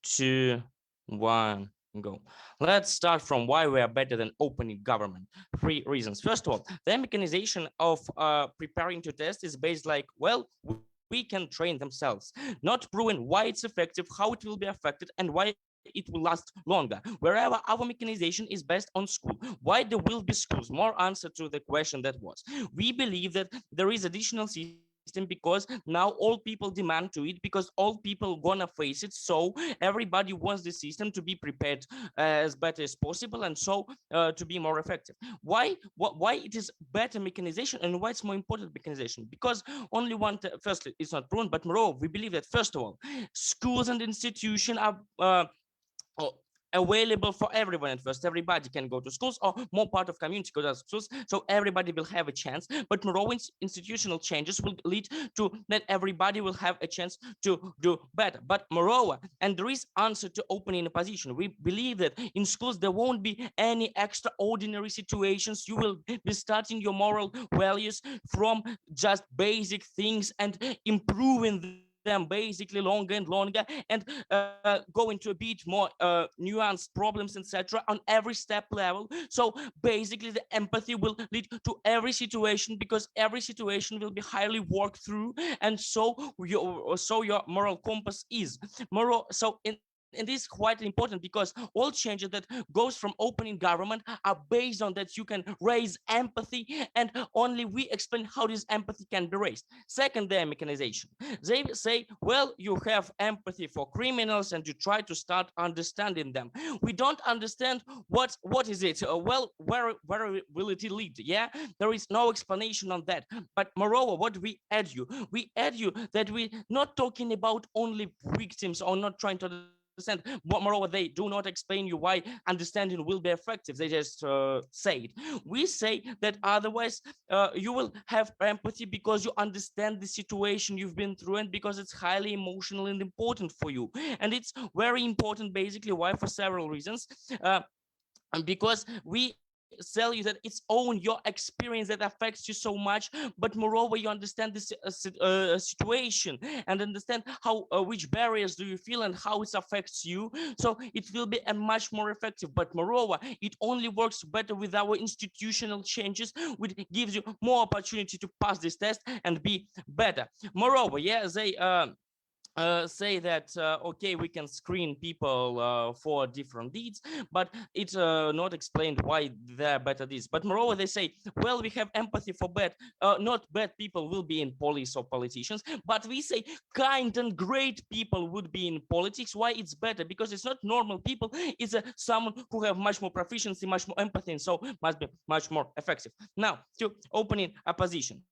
2, 1, go. Let's start from why we are better than opening government. 3 reasons. First of all, the mechanization of preparing to test is based like, well, we can train themselves, not proving why it's effective, how it will be affected, and why it will last longer. Wherever our mechanization is based on school, why there will be schools? More answer to the question that was. We believe that there is additional system because now all people demand to it, because all people gonna face it. So everybody wants the system to be prepared as better as possible, and so to be more effective. Why it is better mechanization, and why it's more important mechanization? Because only one, firstly, it's not proven, but moreover, we believe that first of all, schools and institutions are available for everyone at first. Everybody can go to schools, or more part of community go to schools, so everybody will have a chance. But moreover, institutional changes will lead to that everybody will have a chance to do better. But moreover, and there is answer to opening a position, we believe that in schools there won't be any extraordinary situations. You will be starting your moral values from just basic things and improving them basically longer and longer, and go into a bit more nuanced problems, etc., on every step level. So basically the empathy will lead to every situation, because every situation will be highly worked through, and so your moral compass is moral. So it is quite important, because all changes that goes from opening government are based on that you can raise empathy, and only we explain how this empathy can be raised. Second, their mechanization. They say, well, you have empathy for criminals and you try to start understanding them. We don't understand what is it. Well, where will it lead? Yeah, there is no explanation on that. But moreover, what we add you that we not talking about only victims, or not trying to understand. But moreover, they do not explain you why understanding will be effective. They just say it. We say that otherwise you will have empathy because you understand the situation you've been through, and because it's highly emotional and important for you. And it's very important, basically, why? For several reasons. Because we tell you that it's own your experience that affects you so much, but moreover you understand this situation, and understand how which barriers do you feel and how it affects you, so it will be a much more effective. But moreover, it only works better with our institutional changes, which gives you more opportunity to pass this test and be better. Moreover, yeah, they say that okay, we can screen people for different deeds, but it's not explained why they're better deeds. But moreover, they say, well, we have empathy for bad, not bad people will be in police or politicians, but we say kind and great people would be in politics. Why it's better? Because it's not normal people, it's someone who have much more proficiency, much more empathy, and so must be much more effective. Now, to opening a position.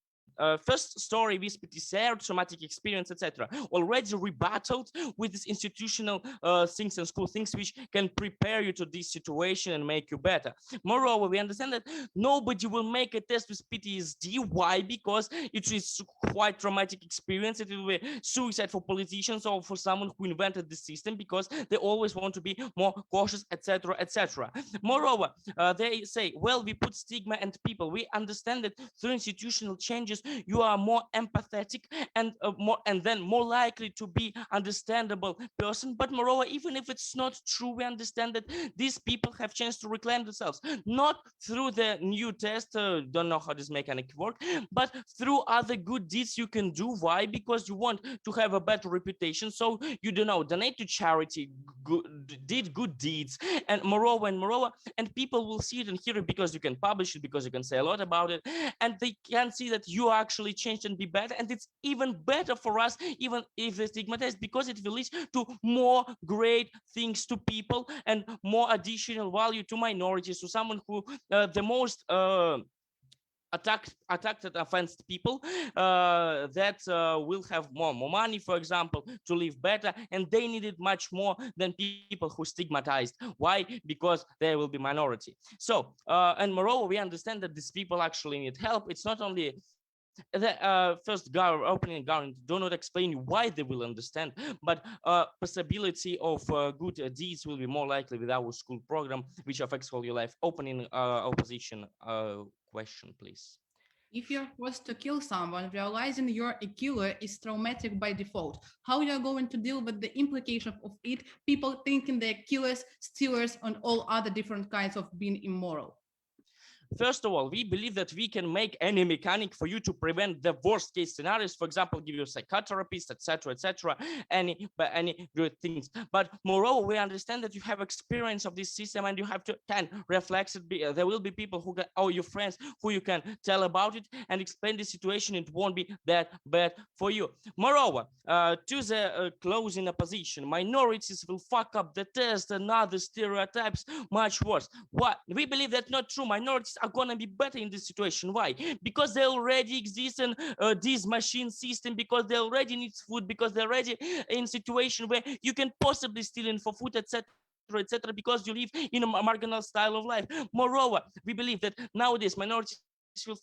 First story with PTCR, traumatic experience, etc., already rebutted with this institutional things and school things which can prepare you to this situation and make you better. Moreover, we understand that nobody will make a test with PTSD. Why? Because it is quite traumatic experience. It will be suicide for politicians or for someone who invented the system, because they always want to be more cautious, etc., etc. Moreover, they say, well, we put stigma and people. We understand that through institutional changes, you are more empathetic and then more likely to be understandable person. But moreover, even if it's not true, we understand that these people have chance to reclaim themselves, not through the new test, don't know how this mechanic work, but through other good deeds you can do. Why? Because you want to have a better reputation, so you don't know, donate to charity, did good deeds, and moreover, and people will see it and hear it, because you can publish it, because you can say a lot about it, and they can see that you actually changed and be better. And it's even better for us, even if they stigmatize, because it will lead to more great things to people and more additional value to minorities, to someone who the most attacked and offended people, that will have more money, for example, to live better, and they need it much more than people who stigmatized. Why? Because they will be minority. So and moreover, we understand that these people actually need help. It's not only the first opening government do not explain why they will understand, but possibility of good deeds will be more likely with our school program, which affects all your life. Opening opposition question, please. If you're forced to kill someone, realizing you're a killer is traumatic by default. How you're going to deal with the implication of it, people thinking they're killers, stealers, and all other different kinds of being immoral. First of all, we believe that we can make any mechanic for you to prevent the worst case scenarios. For example, give you a psychotherapist, etc., any good things. But moreover, we understand that you have experience of this system and you have to can reflect it. There will be people who can, or your friends who you can tell about it and explain the situation. It won't be that bad for you. Moreover, to the closing opposition, minorities will fuck up the test and other stereotypes much worse. What we believe that not true. Minorities are gonna be better in this situation. Why? Because they already exist in this machine system, because they already need food, because they're already in situation where you can possibly steal in for food, etc., because you live in a marginal style of life. Moreover, we believe that nowadays minorities will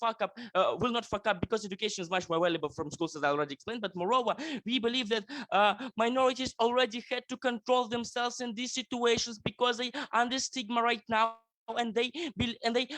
not fuck up because education is much more valuable from schools, as I already explained. But moreover, we believe that minorities already had to control themselves in these situations because they under stigma right now, and they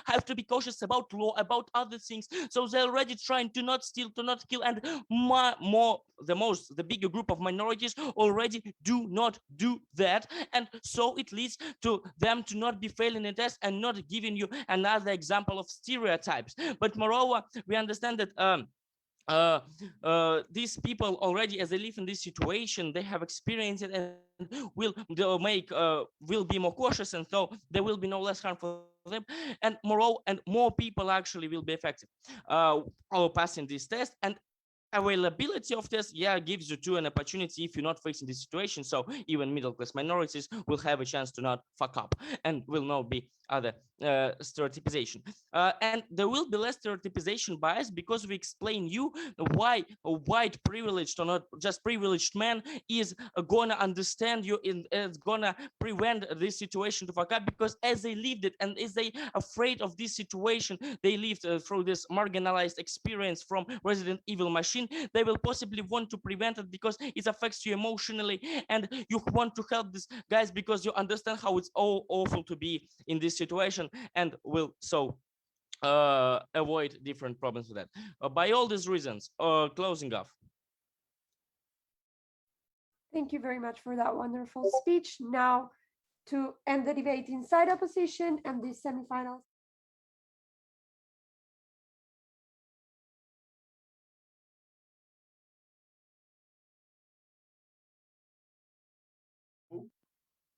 have to be cautious about law, about other things. So they're already trying to not steal, to not kill, and the bigger group of minorities already do not do that, and so it leads to them to not be failing a test and not giving you another example of stereotypes. But moreover, we understand that these people already, as they live in this situation, they have experienced it and will be more cautious, and so there will be no less harm for them, and more people actually will be affected or passing this test. And availability of this gives you to an opportunity if you're not facing this situation, so even middle class minorities will have a chance to not fuck up and will not be other stereotypization, and there will be less stereotypization bias because we explain you why a white privileged or not just privileged man is gonna understand you and is gonna prevent this situation to fuck up, because as they lived it and as they afraid of this situation, they lived through this marginalized experience from Resident Evil machine, they will possibly want to prevent it because it affects you emotionally, and you want to help these guys because you understand how it's all awful to be in this situation, and will so avoid different problems with that. By all these reasons, closing off. Thank you very much for that wonderful speech. Now, to end the debate inside opposition and the semifinals.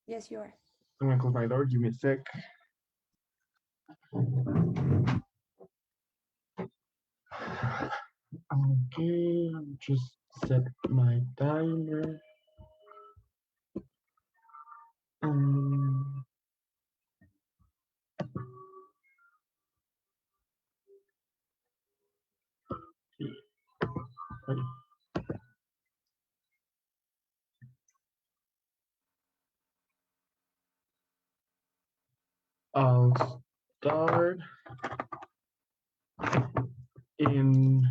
Yes, you are. I'm gonna close my door. Give me a sec. Okay, just set my timer. Okay. I'll start in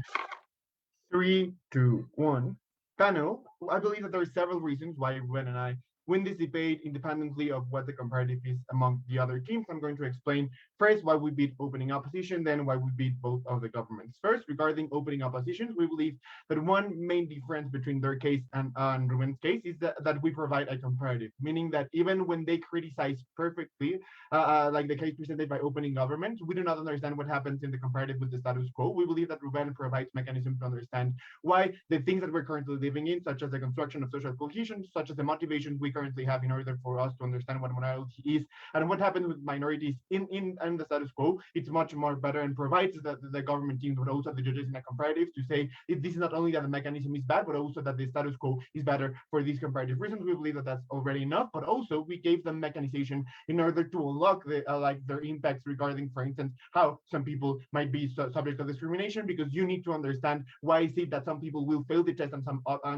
3, 2, 1. Panel, I believe that there are several reasons why Ruben and I win this debate independently of what the comparative is among the other teams. I'm going to explain first why we beat opening opposition, then why we beat both of the governments. First, regarding opening oppositions, we believe that one main difference between their case and Ruben's case is that we provide a comparative, meaning that even when they criticize perfectly, like the case presented by opening government, we do not understand what happens in the comparative with the status quo. We believe that Ruben provides mechanisms to understand why the things that we're currently living in, such as the construction of social cohesion, such as the motivations we currently have in order for us to understand what morality is and what happens with minorities in the status quo, it's much more better and provides the government teams, but also the judges in a comparative to say this is not only that the mechanism is bad, but also that the status quo is better for these comparative reasons. We believe that that's already enough, but also we gave them mechanization in order to unlock their impacts regarding, for instance, how some people might be subject to discrimination, because you need to understand why is it that some people will fail the test and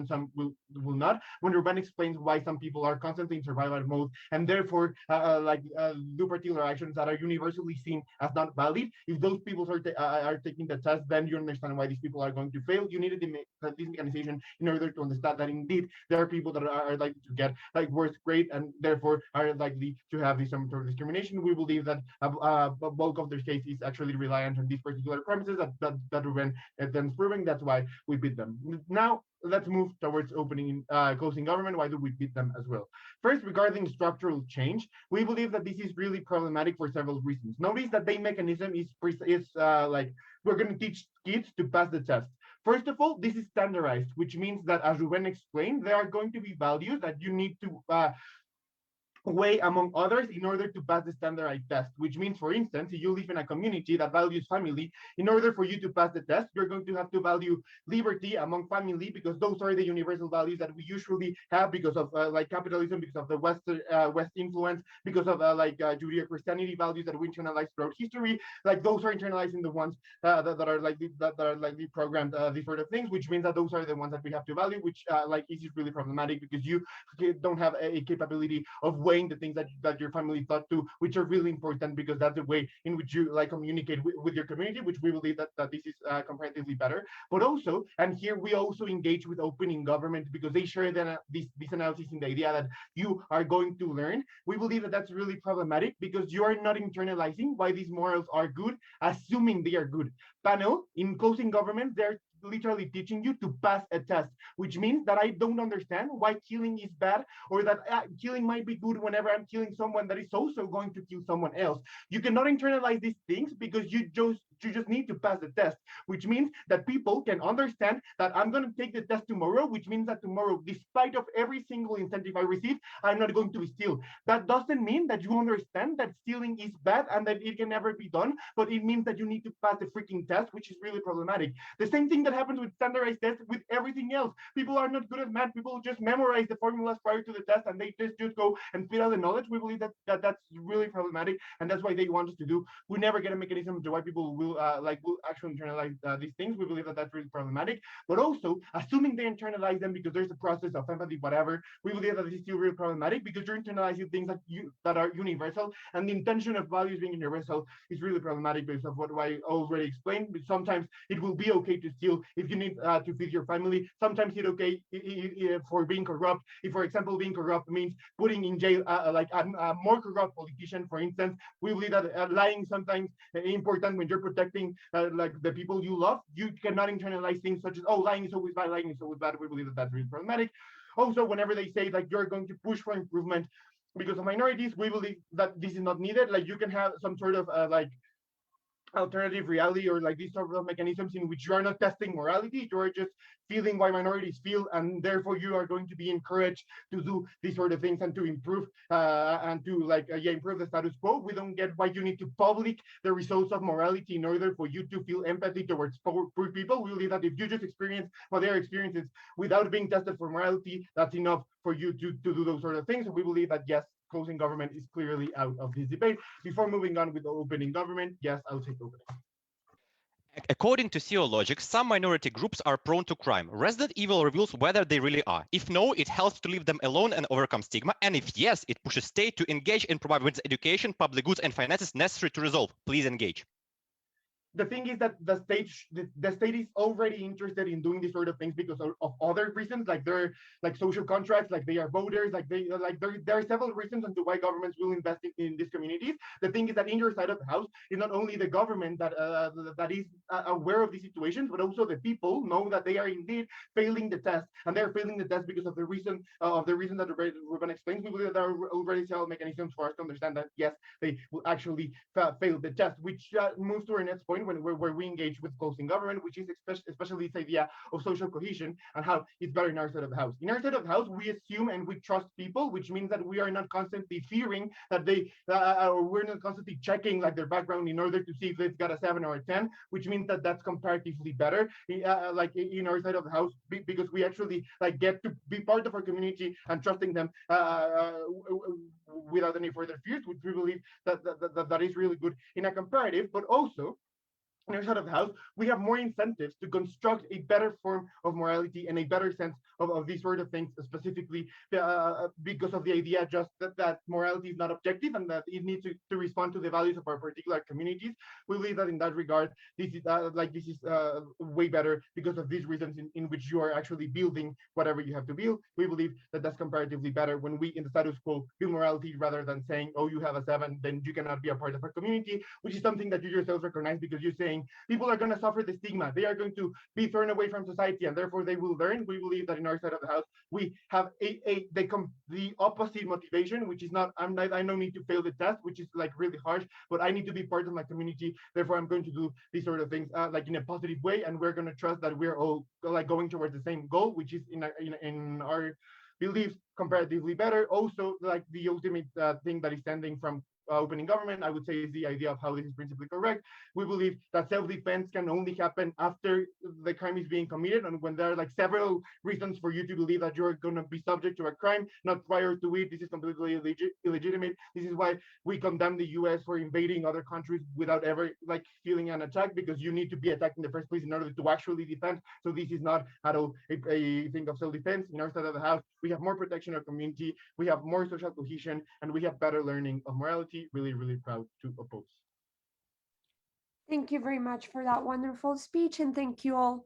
some will not. When Ruben explains why some people are are constantly in survival mode, and therefore do particular actions that are universally seen as not valid. If those people are taking the test, then you understand why these people are going to fail. You needed this mechanization in order to understand that indeed there are people that are likely to get like worse grade and therefore are likely to have this some sort of discrimination. We believe that a bulk of their case is actually reliant on these particular premises that Ruben then proving. That's why we beat them. Now let's move towards opening closing government. Why do we beat them as well? First, regarding structural change, we believe that this is really problematic for several reasons. Notice that the mechanism is like we're going to teach kids to pass the test. First of all, this is standardized, which means that, as Ruben explained, there are going to be values that you need to weigh among others in order to pass the standardized test, which means, for instance, if you live in a community that values family, in order for you to pass the test, you're going to have to value liberty among family, because those are the universal values that we usually have because of like capitalism, because of the West influence, because of Judeo-Christianity values that we internalize throughout history. Like those are internalizing the ones that are likely programmed these sort of things, which means that those are the ones that we have to value, which is really problematic because you don't have a capability of weighing the things that your family thought to, which are really important because that's the way in which you like communicate with your community, which we believe that this is comparatively better. But also, and here we also engage with opening government because they share this analysis in the idea that you are going to learn. We believe that that's really problematic because you are not internalizing why these morals are good, assuming they are good. Panel, in closing government, they're literally teaching you to pass a test, which means that I don't understand why killing is bad, or that killing might be good whenever I'm killing someone that is also going to kill someone else. You cannot internalize these things because you just need to pass the test, which means that people can understand that I'm going to take the test tomorrow, which means that tomorrow, despite of every single incentive I receive, I'm not going to steal. That doesn't mean that you understand that stealing is bad and that it can never be done, but it means that you need to pass the freaking test, which is really problematic. The same thing that happens with standardized tests with everything else. People are not good at math. People just memorize the formulas prior to the test and they just go and fill out the knowledge. We believe that's really problematic, and that's why they want us to do. We never get a mechanism to why people will actually internalize these things. We believe that that's really problematic. But also, assuming they internalize them because there's a process of empathy, whatever, we believe that this is still really problematic because you're internalizing things that are universal, and the intention of values being universal is really problematic because of what I already explained. But sometimes it will be okay to steal if you need to feed your family. Sometimes it's okay for being corrupt. If, for example, being corrupt means putting in jail a more corrupt politician, for instance, we believe that lying sometimes important when you're protecting like the people you love. You cannot internalize things such as, oh, lying is always bad, lying is always bad. We believe that that's really problematic. Also, whenever they say like you're going to push for improvement because of minorities, we believe that this is not needed. Like you can have some sort of alternative reality or like these sort of mechanisms in which you are not testing morality, you are just feeling why minorities feel, and therefore you are going to be encouraged to do these sort of things and to improve and to improve the status quo. We don't get why you need to public the results of morality in order for you to feel empathy towards poor people. We believe that if you just experience what their experiences without being tested for morality, that's enough for you to do those sort of things. So we believe that yes, closing government is clearly out of this debate. Before moving on with the opening government, yes, I'll take opening. According to CEO logic, some minority groups are prone to crime. Resident Evil reveals whether they really are. If no, it helps to leave them alone and overcome stigma. And if yes, it pushes state to engage and provide with education, public goods, and finances necessary to resolve. Please engage. The thing is that the state is already interested in doing these sort of things because of other reasons, like they're like social contracts, like they are voters, like there are several reasons into why governments will invest in these communities. The thing is that in your side of the house, it's not only the government that is aware of these situations, but also the people know that they are indeed failing the test, and they're failing the test because of the reason that Ruben explains. We believe that there are already several mechanisms for us to understand that yes, they will actually fail the test, which moves to our next point. Where we engage with closing government, which is especially this idea of social cohesion and how it's better in our side of the house. In our side of the house, we assume and we trust people, which means that we are not constantly fearing that or we're not constantly checking like their background in order to see if they've got a 7 or a 10, which means that that's comparatively better like in our side of the house because we actually like get to be part of our community and trusting them without any further fears, which we believe that is really good in a comparative, but also on our side of the house, we have more incentives to construct a better form of morality and a better sense of these sort of things, specifically because of the idea just that morality is not objective and that it needs to respond to the values of our particular communities. We believe that in that regard, this is way better because of these reasons in which you are actually building whatever you have to build. We believe that that's comparatively better when we, in the status quo, build morality rather than saying, oh, you have a 7, then you cannot be a part of our community, which is something that you yourselves recognize because you're saying people are going to suffer the stigma. They are going to be thrown away from society and therefore they will learn. We believe that in our side of the house, we have the opposite motivation, which is not, I don't need to fail the test, which is like really harsh, but I need to be part of my community. Therefore, I'm going to do these sort of things like in a positive way. And we're going to trust that we're all like going towards the same goal, which is in our beliefs comparatively better. Also, like the ultimate thing that is standing from opening government, I would say, is the idea of how this is principally correct. We believe that self-defense can only happen after the crime is being committed and when there are like several reasons for you to believe that you're going to be subject to a crime, not prior to it. This is completely illegitimate. This is why we condemn the US for invading other countries without ever like feeling an attack, because you need to be attacked in the first place in order to actually defend. So this is not at all a thing of self-defense. In our side of the house, we have more protection of our community, we have more social cohesion, and we have better learning of morality. Really, really proud to oppose. Thank you very much for that wonderful speech, and thank you all